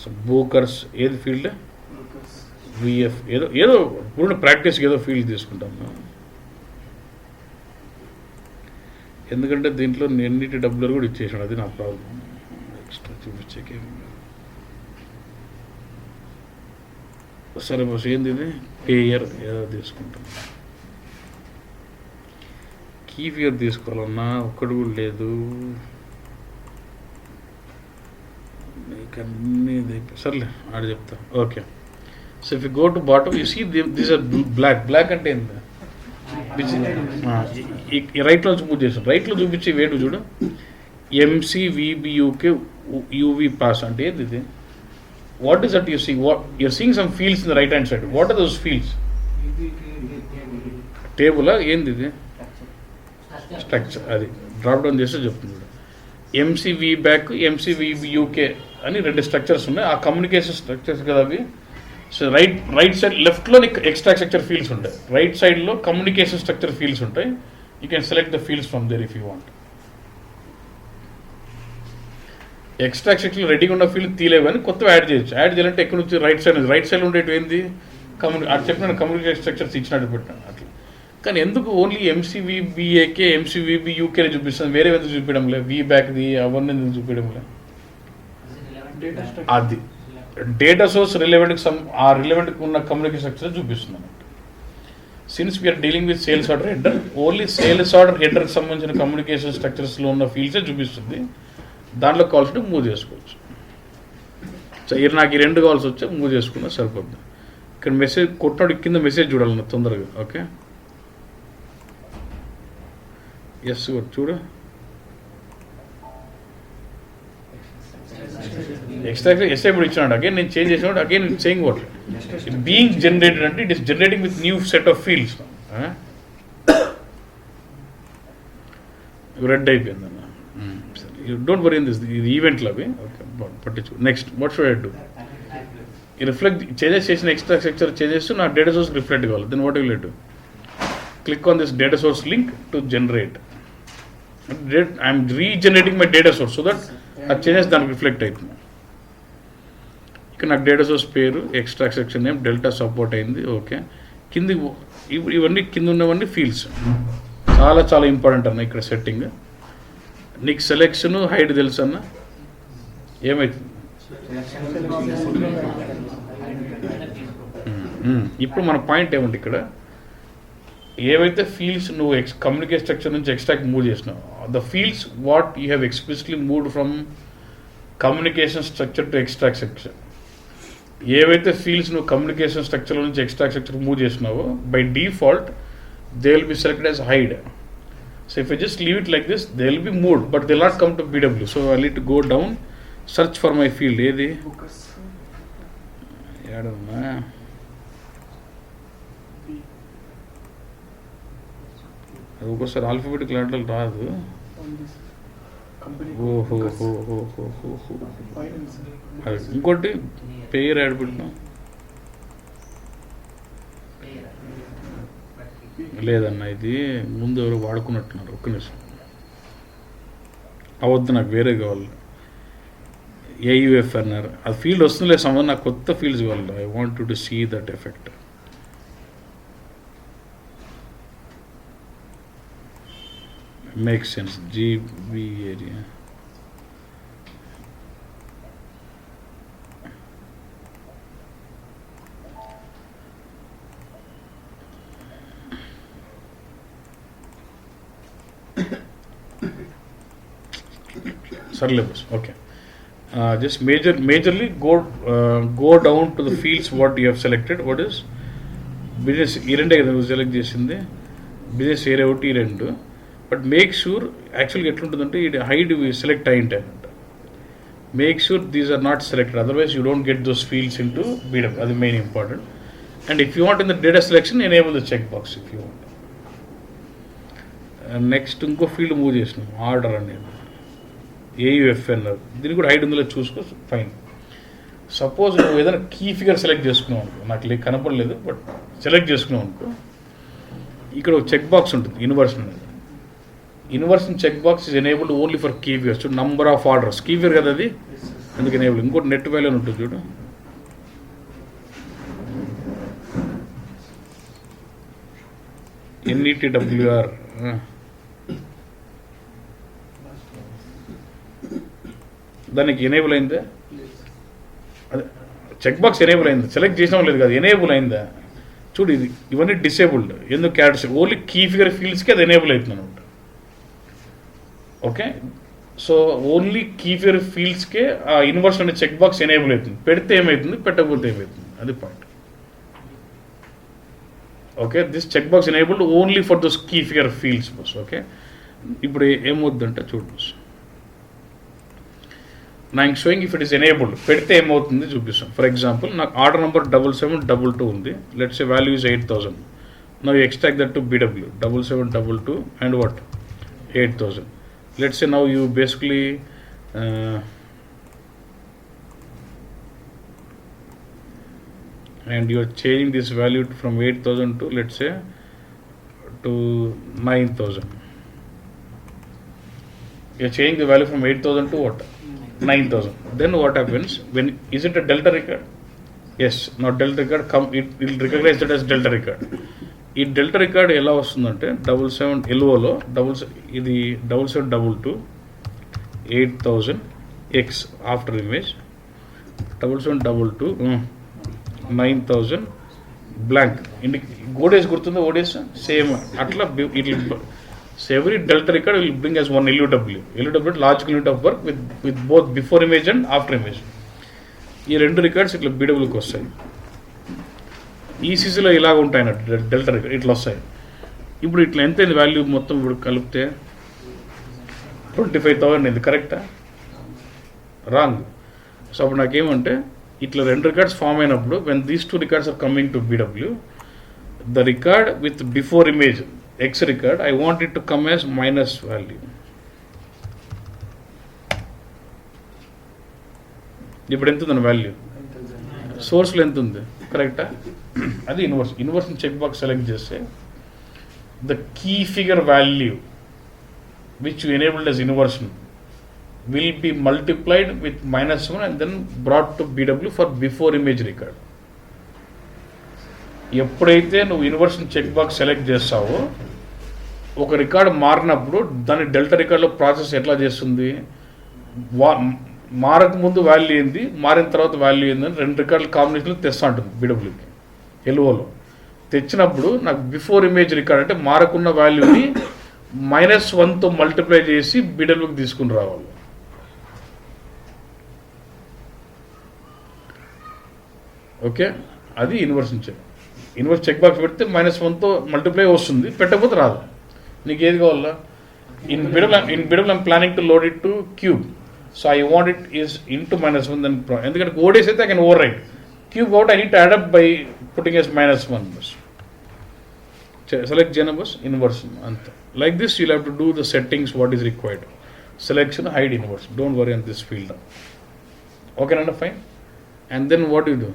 So brokers ఏది field VF ఏదో ఇప్పుడు ప్రాక్టీస్కి ఏదో field తీసుకుంటాము. ఎందుకంటే దీంట్లో ఎన్నిటి డబ్బులు కూడా ఇచ్చేసాడు, అది నా ప్రాబ్లం. ఎక్స్ట్రా చూపించేకి సరే బస్ ఏంది ఇది పేయర్ ఏదో తీసుకుంటాం. కీ ఫియర్ తీసుకోవాలన్నా ఒక్కడు కూడా లేదు. అన్నీ సర్లే ఆడ చెప్తా. Okay, so if you go to bottom you see these are block అంటే ఏంటి రైట్లో మూవ్ చేస్తాం. రైట్లో చూపించి వేటు చూడు MCVBUK UV pass అంటే ఏంది ఇది? What is that you see? You're seeing some fields in the right hand side. What are those fields? టేబులా ఏంది ఇది? స్ట్రక్చర్. అది డ్రాప్ డౌన్ చేస్తే చెప్తుంది. MCV బ్యాక్ MCVBUK అని రెండు స్ట్రక్చర్స్ ఉన్నాయి. ఆ కమ్యూనికేషన్ స్ట్రక్చర్స్ కదా అవి. సో రైట్ సైడ్ లెఫ్ట్లో ఎక్స్ట్రా స్ట్రక్చర్ ఫీల్డ్స్ ఉంటాయి, రైట్ సైడ్లో కమ్యూనికేషన్ స్ట్రక్చర్ ఫీల్డ్స్ ఉంటాయి. You can select the fields from there if you want. Extra structure రెడీగా ఉన్న ఫీల్డ్ తీలేవని కొత్త యాడ్ చేయొచ్చు. యాడ్ చేయాలంటే ఎక్కడి నుంచి రైట్ సైడ్ ఉండేవి ఏంది అది చెప్పిన కమ్యూనికేషన్ స్ట్రక్చర్స్ ఇచ్చినట్టు పెట్టాను అట్లా. కానీ ఎందుకు ఓన్లీ MCVBAK MCVBUK చూపిస్తుంది, వేరే ఎందుకు చూపించడం లేదు? వి బ్యాక్ది అవన్నీ ఎందుకు చూపించడం లేదు? అది డేటా సోర్స్ రిలవెంట్ ఆ రిలవెంట్ ఉన్న కమ్యూనికేషన్ స్ట్రక్చర్ చూపిస్తుంది అన్నమాట. Since we're dealing with sales order header, only sales order హెడర్కి సంబంధించిన కమ్యూనికేషన్ స్ట్రక్చర్స్లో ఉన్న ఫీల్డ్సే చూపిస్తుంది. దాంట్లో కావాల్సిన మూవ్ చేసుకోవచ్చు. నాకు ఈ 2 కావాల్సి వచ్చా మూవ్ చేసుకున్నా సరిపోద్ది. ఇక్కడ మెసేజ్ కొట్టినప్పుడు కింద మెసేజ్ చూడాలన్న తొందరగా. ఓకే ఎస్ చూడు ఎక్స్ట్రాక్షన్ ఎస్ ఇప్పుడు ఇచ్చినాడు. అగైన్ నేను చేంజ్ చేసినాడు. Again it saying what being generated అంటే it is generating with new set of fields. Red అయిపోయింది అన్న. డోంట్ వరీ ఇన్ దిస్ ఇది ఈవెంట్లు అవి. ఓకే పట్టించు. Next what should I do? ఈ రిఫ్లెక్ట్ చేంజెస్ చేసిన ఎక్స్ట్రా స్ట్రక్చర్ చేంజెస్ నా డేటా సోర్స్ రిఫ్లెక్ట్ కావాలి. Then what will do? Click on this data source link to generate. I'm regenerating my data source so that ఆ changes దానికి reflect అవుతుంది. ఇక్కడ నాకు data source పేరు, extract section name, delta support అయింది. Okay కింది ఇవన్నీ కింద ఉన్నవన్నీ ఫీల్డ్స్ చాలా చాలా ఇంపార్టెంట్ అన్న. ఇక్కడ సెట్టింగ్ నీకు సెలెక్షన్ హైడ్ తెలుసు అన్న ఏమవుతుంది? ఇప్పుడు మన పాయింట్ ఏమంటే ఇక్కడ ఏవైతే ఫీల్డ్స్ నువ్వు కమ్యూనికేట్ స్ట్రక్చర్ నుంచి ఎక్స్ట్రాక్ట్ మూవ్ చేసినావు, the fields what you have explicitly moved from communication structure to extract structure. ఏవైతే ఫీల్డ్స్ నువ్వు కమ్యూనికేషన్ స్ట్రక్చర్ నుంచి ఎక్స్ట్రాక్ట్ స్ట్రక్చర్ మూవ్ చేసినావో by default they will be selected as hide. So if I just leave it like this they will be moved but they will not come to BW. So I need to go down search for my field. ఏది ఏడమ్మా? అది ఒక్కోసారి alphabetic లెటర్లు రాదు. అది ఇంకోటి పేరు ఆడబెట్టినా లేదన్న. ఇది ముందు ఎవరు వాడుకున్నట్టున్నారు. ఒక్క నిమిషం అవద్దు, నాకు వేరే కావాలి. AUF అన్నారు. అది ఫీల్డ్ వస్తుందిలే సంబంధం. నాకు కొత్త ఫీల్డ్స్ కావాలి. I want to see that effect. Makes sense. GB area. Surely, okay. Just majorly go down to the fields what you have selected. What is business? Erende kada select chesindi. Business area outi rendu. But make sure actually ఎట్లుంటుందంటే ఇది hide select అయ్యింటే make sure these are not selected, otherwise you don't get those fields into BW. అది main important. And if you want in the data selection enable the check box if you want. Next ఇంకో field move చేసినాం order అనేది AUF అన్నారు. దీన్ని కూడా hide ఉందో చూసుకో. Fine. Suppose నువ్వు ఏదైనా కీ ఫిగర్ సెలెక్ట్ చేసుకున్నావు అనుకో, నాకు కనపడలేదు బట్ సెలెక్ట్ చేసుకున్నావు అనుకో, ఇక్కడ ఒక చెక్ బాక్స్ ఉంటుంది ఇన్వర్షన్ అనేది. Inversion check box is enabled only for key figures. చూడు number of orders key figure కదా అది, అందుకు ఎనేబుల్. ఇంకోటి నెట్ వాల్యూ అని ఉంటుంది చూడు, NETWR. దానికి ఎనేబుల్ అయిందా? అదే చెక్ బాక్స్ ఎనేబుల్ అయింది. సెలెక్ట్ చేసినా లేదు కదా, ఎనేబుల్ అయిందా చూడు. ఇది ఇవన్నీ డిసేబుల్డ్. ఎందుకు క్యారెక్టర్స్ ఓన్లీ కీ ఫిగర్ ఫీల్డ్స్కి అది ఎనేబుల్ అవుతుంది అనమాట. Okay, so only key figure ఫీల్డ్స్కే ఆ ఇన్వర్షన్ అనే చెక్ బాక్స్ ఎనేబుల్ అవుతుంది. పెడితే ఏమవుతుంది, పెట్టకపోతే ఏమవుతుంది, అది point. Okay, this check box enabled only for those key figure fields boss. Okay, ఇప్పుడు ఏమవుతుందంటే చూడు బస్, నాకు showing if it is enabled. పెడితే ఏమవుతుంది చూపిస్తాం. ఫర్ ఎగ్జాంపుల్ నాకు ఆర్డర్ నెంబర్ 7722 ఉంది. Let's say value is 8000. Now you extract that to BW 7722 and what 8000. Let's say now you basically and you are changing this value from 8000 to let's say to 9000. You are changing the value from 8000 to what 9000. Then what happens when is it a delta record? Yes, now delta record it will recognize that as delta record. ఈ delta record ఎలా వస్తుందంటే 77 ఎల్ఓలో ఇది 7722 8000 X after image 7722 9000 blank. ఓడేస్ గుర్తుందా? ఓడేస్ same అట్లా it every delta record will bring as one LUW logical unit of work with both before image and after image. ఈ 2 records ఇట్లా బీడబ్ల్యూకి వస్తాయి. ఈసీసీలో ఇలాగ ఉంటాయి అన్నట్టు డెల్టా రికార్డ్ ఇట్లా వస్తాయి. ఇప్పుడు ఇట్లా ఎంత వాల్యూ మొత్తం ఇప్పుడు కలిపితే 25,000 అయింది. కరెక్టా? రాంగ్. సో అప్పుడు నాకేమంటే ఇట్లా 2 రికార్డ్స్ ఫామ్ అయినప్పుడు when these 2 records are coming to BW, the record with before image X record I want it to come as minus value. ఇప్పుడు ఎంత ఉంది వాల్యూ? సోర్స్లో ఎంత ఉంది? కరెక్టా? అది ఇన్వర్షన్ చెక్ బాక్స్ సెలెక్ట్ చేస్తే the key figure value which you enabled as inversion will be multiplied with -1 and then brought to BW for before image record. ఎప్పుడైతే నువ్వు ఇన్వర్షన్ చెక్ బాక్స్ సెలెక్ట్ చేస్తావో ఒక రికార్డ్ మారినప్పుడు దాని delta రికార్డులో process ఎట్లా చేస్తుంది, మారక ముందు వాల్యూ ఏంది, మారిన తర్వాత వాల్యూ ఏందని 2 రికార్డుల కాంబినేషన్లో తెస్తా ఉంటుంది బీడబ్ల్యూకి. ఎల్ఓలో తెచ్చినప్పుడు నాకు బిఫోర్ ఇమేజ్ రికార్డ్ అంటే మారకున్న వాల్యూని -1తో మల్టిప్లై చేసి బీడబ్ల్యూకి తీసుకుని రావాలి. ఓకే, అది ఇన్వర్షన్ చెక్ బాక్స్ పెడితే -1తో మల్టిప్లై వస్తుంది, పెట్టకపోతే రాదు. నీకు ఏది కావాలా? In BW I'm planning to load it to cube, so I want it is into -1 then, ఎందుకంటే ఓడేస్ అయితే I can overwrite. Cube కాబట్టి I need to add up by putting as -1 bus. Select చేయను bus inversion అంతే. Like this you'll have to do the settings what is required. Selection, hide inversion. Don't worry on this field. Okay, and fine. And then what do you do?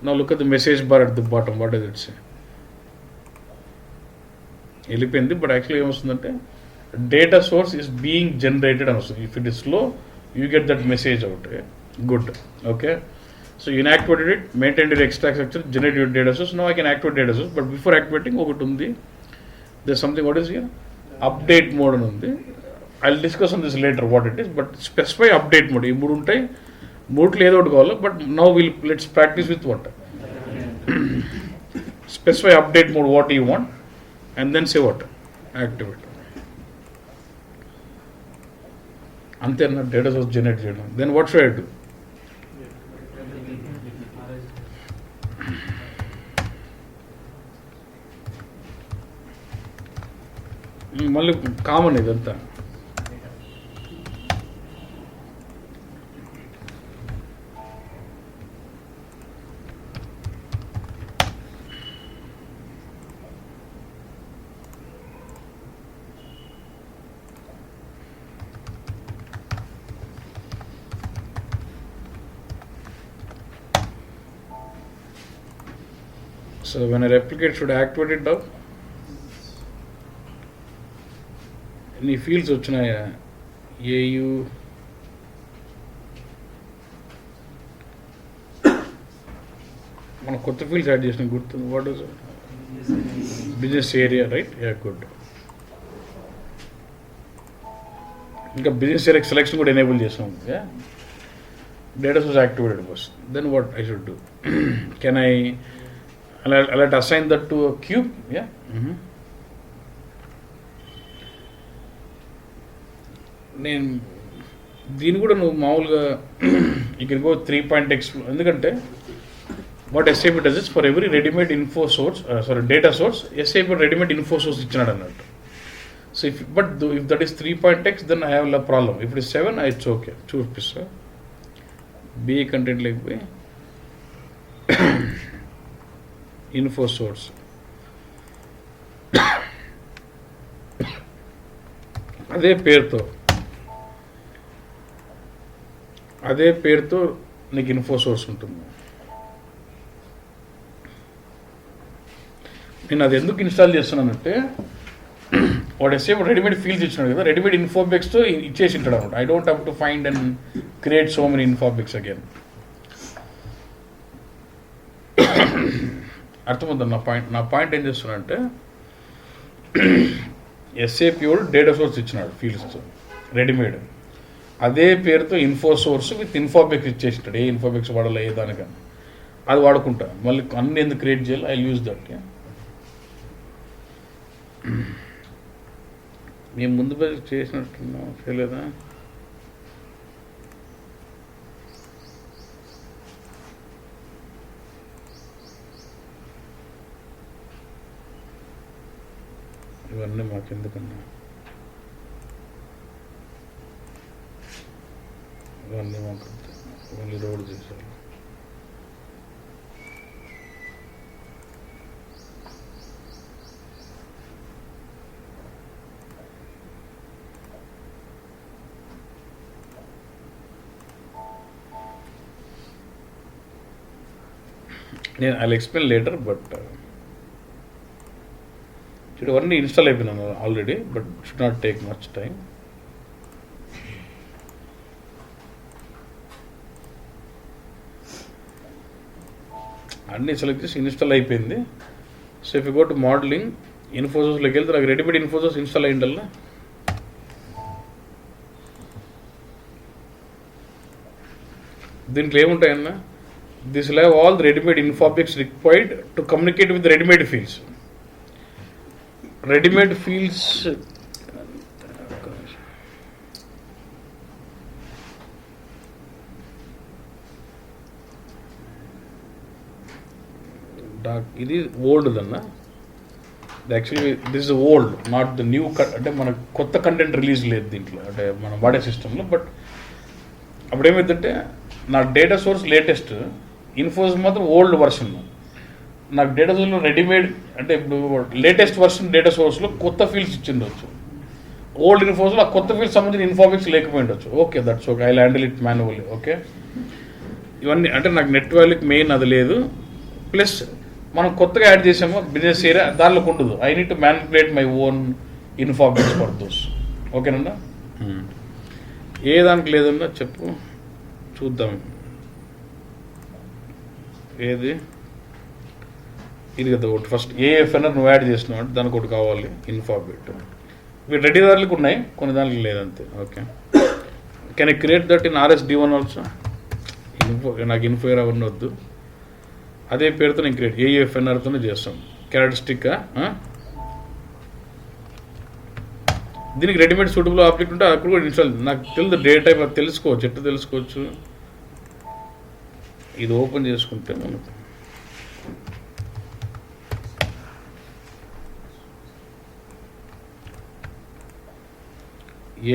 Now look at the message bar at the bottom. What does it say? Elipindi, but actually emostundante data source is being generated and if it is slow you get that message out. Good. Okay. So you inactivated it, maintained your extract structure, generate your data source. Now I can activate data source, but before activating okati undi, there's something. What is here? Update mode అని ఉంది. I'll discuss on this later what it is, but specify update mode. ఈ 3 ఉంటాయి, 3లో ఏదో ఒకటి కావాలి. But now let's practice with what? Specify update mode what you want and then say what? Activate. అంతేనా data source generate చేయడం. Then what should I do? మళ్ళీ common ఇదంతా. So when I replicate, should I activate it now? నీ fields వచ్చినాయా? ఏయు మన కొత్త fields add చేసిన గుర్తుంది. What is business area, right? Yeah, good. ఇంకా బిజినెస్ ఏరియా సెలెక్షన్ కూడా ఎనేబుల్ చేసాం. Yeah, data source activated boss. Then what I should do? Can I alert assign that to cube? Yeah, నేను దీన్ని కూడా నువ్వు మామూలుగా ఇక్కడ గో 3.x, ఎందుకంటే what SAP does is for every ready-made info source, data source, SAP ready-made info source ఇచ్చినాడు అన్నట్టు. So if that is 3.x then I have a problem. If it is 7 it's okay. చూపిస్తా. BA content లేకపోయి info source అదే పేరుతో నీకు info source ఉంటుంది. నేను అది ఎందుకు ఇన్స్టాల్ చేస్తున్నానంటే వాడు SAP రెడీమేడ్ ఫీల్డ్స్ ఇచ్చినాడు కదా, రెడీమేడ్ ఇన్ఫోబిక్స్తో ఇచ్చేసి ఉంటాడు అనమాట. I don't have to find and create so many ఇన్ఫోబిక్స్ అగైన్. అర్థమవుతుంది నా పాయింట్ ఏం చేస్తున్నానంటే SAP వాడు డేటా సోర్స్ ఇచ్చినాడు ఫీల్డ్స్తో రెడీమేడ్, అదే పేరుతో ఇన్ఫో సోర్స్ విత్ ఇన్ఫోబిక్స్ ఇచ్చేసినాడు. ఏ ఇన్ఫోబిక్స్ వాడాలి ఏ దానికన్నా అది వాడుకుంటా. మళ్ళీ అన్ని ఎందుకు క్రియేట్ చేయాలి? I use that. మేము ముందు చేసినట్టున్నాం చేయలేదా? ఇవన్నీ మాకు ఎందుకన్నా, ఇవన్నీ మాకు ఓన్లీ రోడ్ చేశారు. నేను ఐ ఎక్స్ప్లెయిన్ లేటర్, బట్ ఇవన్నీ ఇన్స్టాల్ అయిపోయినాను already, but should not take much time. అన్నీ సెలెక్ట్ చేసి ఇన్స్టాల్ అయిపోయింది. So if you go to modeling, ఇన్ఫోసిస్లోకి వెళ్తే నాకు రెడీమేడ్ ఇన్ఫోసిస్ ఇన్స్టాల్ అయ్యిండల్లా. దీంట్లో ఏముంటాయన్నా, this will have all the ready-made info objects required to communicate with the ready-made fields. Ready-made fields, ఇది ఓల్డ్ దన్నా. Actually this is old, not the new. అంటే మనకు కొత్త కంటెంట్ రిలీజ్ లేదు దీంట్లో, అంటే మనం వాడే సిస్టంలో. బట్ అప్పుడేమైందంటే నా డేటా సోర్స్ లేటెస్ట్, ఇన్ఫోసిస్ మాత్రం ఓల్డ్ వర్షన్. నాకు డేటా సోర్స్లో రెడీమేడ్ అంటే ఇప్పుడు లేటెస్ట్ వర్షన్ డేటా సోర్స్లో కొత్త ఫీల్డ్స్ ఇచ్చిండొచ్చు. ఓల్డ్ ఇన్ఫోసిస్లో ఆ కొత్త ఫీల్డ్స్ సంబంధించిన ఇన్ఫార్మేషన్ లేకపోయి ఉండొచ్చు. Okay, that's okay, I handle it manually. Okay, ఇవన్నీ అంటే నాకు నెట్ వాల్యూకి మెయిన్ అది లేదు. ప్లస్ మనం కొత్తగా యాడ్ చేసాము బిజినెస్ ఏరియా, దానిలోకి ఉండదు. I need to manipulate my own information for those. ఓకేనన్నా, ఏ దానికి లేదన్నా చెప్పు, చూద్దాం. ఏది ఇది కదా ఒకటి, ఫస్ట్ ఏఎఫ్ఎన్ఆర్ నువ్వు యాడ్ చేసినావు అంటే దానికి ఒకటి కావాలి ఇన్ఫాబెట్. ఇవి రెడీ దానికి ఉన్నాయి, కొన్ని దానికి లేదంతే. Okay, can I create that in RSD1 also? నాకు ఇన్ఫో అవన్నీ వద్దు, అదే పేరుతో నేను క్రియేట్ ఏఎఫ్ఎన్ఆర్తోనే చేస్తాం. క్యారెక్టరిస్టిక్ దీనికి రెడీమేడ్ సూటబుల్ ఆబ్జెక్ట్ ఉంటే అక్కడ కూడా ఇన్స్టాల్. నాకు తెలియదు డే టైప్, అది తెలుసుకోవచ్చు, ఎట్లా తెలుసుకోవచ్చు. ఇది ఓపెన్ చేసుకుంటే మనకు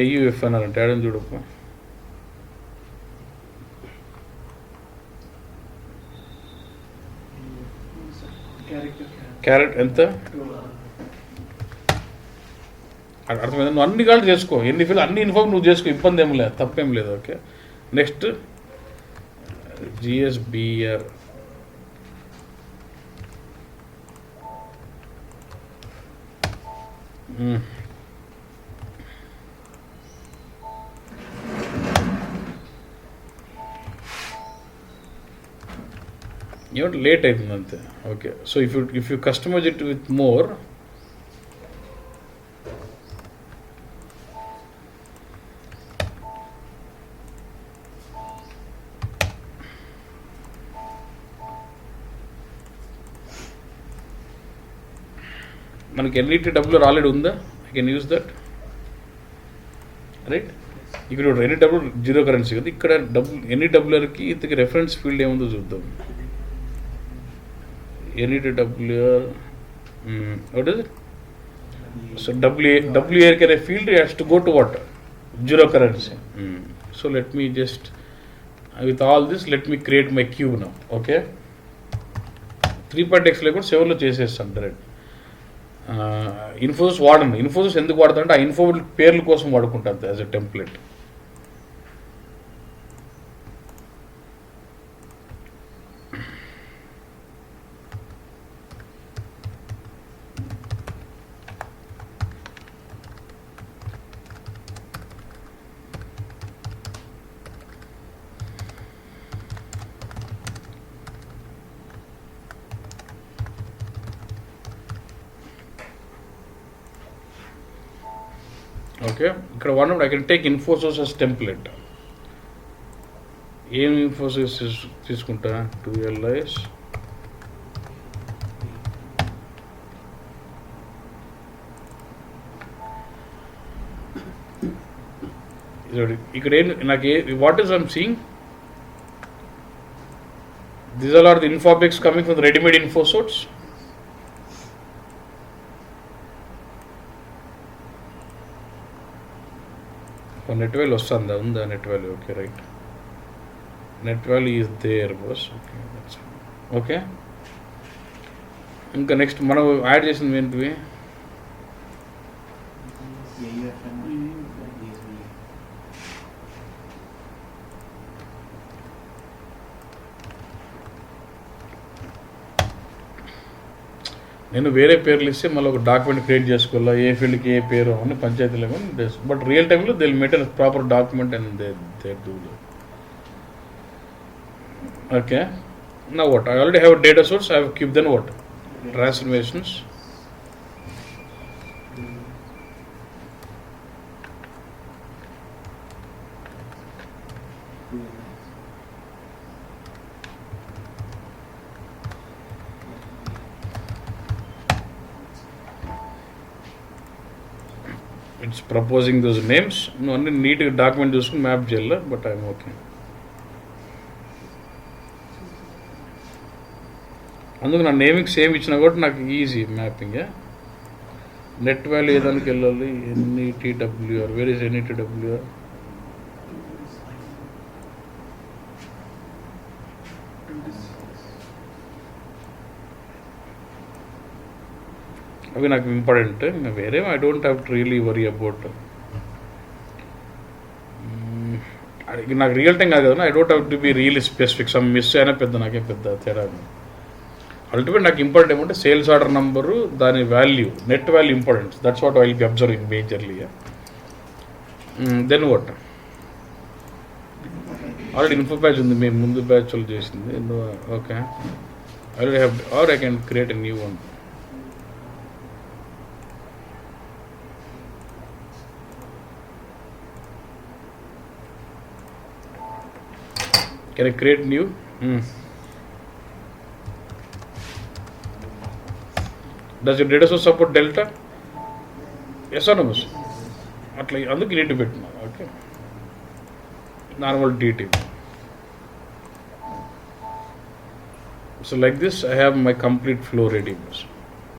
AUFNR అంటే యాడని చూడప్ప. క్యారెట్ ఎంత అర్థమైంది. నువ్వు అన్ని కాళ్ళు చేసుకో, ఎన్ని ఫీల్ అన్ని ఇన్ఫార్మ్ నువ్వు చేసుకో, ఇబ్బంది ఏం లేదు, తప్పేం లేదు. Okay, next GSBR. ఏమంటే లేట్ అవుతుంది అంతే. Okay, so if you customize it with more, మనకి NETW ఆల్రెడీ ఉందా? I can use that, right? ఇక్కడ NEW జీరో కరెన్సీ కదా, ఇక్కడ NEWRకి ఇంతకి రెఫరెన్స్ ఫీల్డ్ ఏముందో చూద్దాం. NEWR, what is it? So WARK అనే field has to go to what? Zero currency. So let me just, with all this, let me create my cube now. Okay, 3.x లేకుండా 7లో చేసేస్తాను direct. Infosys వాడను. ఇన్ఫోసిస్ ఎందుకు వాడతానంటే ఆ info పేర్ల కోసం వాడుకుంటాను as a template. Okay, ఇక్కడ వాడినప్పుడు I can take Infosys as template. ఏం ఇన్ఫోసిస్ తీసుకుంటా? 2LIS, ఇక్కడ ఏం నాకు what is I'm seeing, these are the info objects coming from the readymade info source. net value వస్తుందా ఉందా net value okay right net value is there boss okay that's okay ఇంకా next మనం add చేసింది ఏంటివి నేను వేరే పేర్లు ఇస్తే మళ్ళీ ఒక డాక్యుమెంట్ క్రియేట్ చేసుకోవాలా ఏ ఫీల్డ్కి ఏ పేరు అని పంచాయతీలో బట్ రియల్ టైంలో they will maintain proper document and they do okay now what I already have a data source I have keep then what transformations it's proposing those names no only need a document chusukoni map cheyala but I am okay అందుకు నా naming same ఇచ్చినా కూడా నాకు easy mapping net value ఏదానికి వెళ్ళాలి ఎన్ఈటీడబ్ల్యూఆర్ where is ఎన్ఈటీడబ్ల్యూఆర్ అవి నాకు important ఇంకా వేరే I don't have to really worry about నాకు రియల్ టైం కాదు కదా I don't have to be really specific some miss అయినా పెద్ద నాకేం పెద్ద తేడా అల్టిమేట్ నాకు ఇంపార్టెంట్ ఏమంటే సేల్స్ ఆర్డర్ నెంబరు దాని value net value important that's what I will be observing majorly then what already info batch ఉంది మేము ముందు బ్యాచ్ వాళ్ళు చేసింది okay I will have or I can create a new one can I create new Does your data source support delta? Yes or no? అట్లా అందుకు neat పెట్టినా okay normal DT. So like this I have my complete flow ready.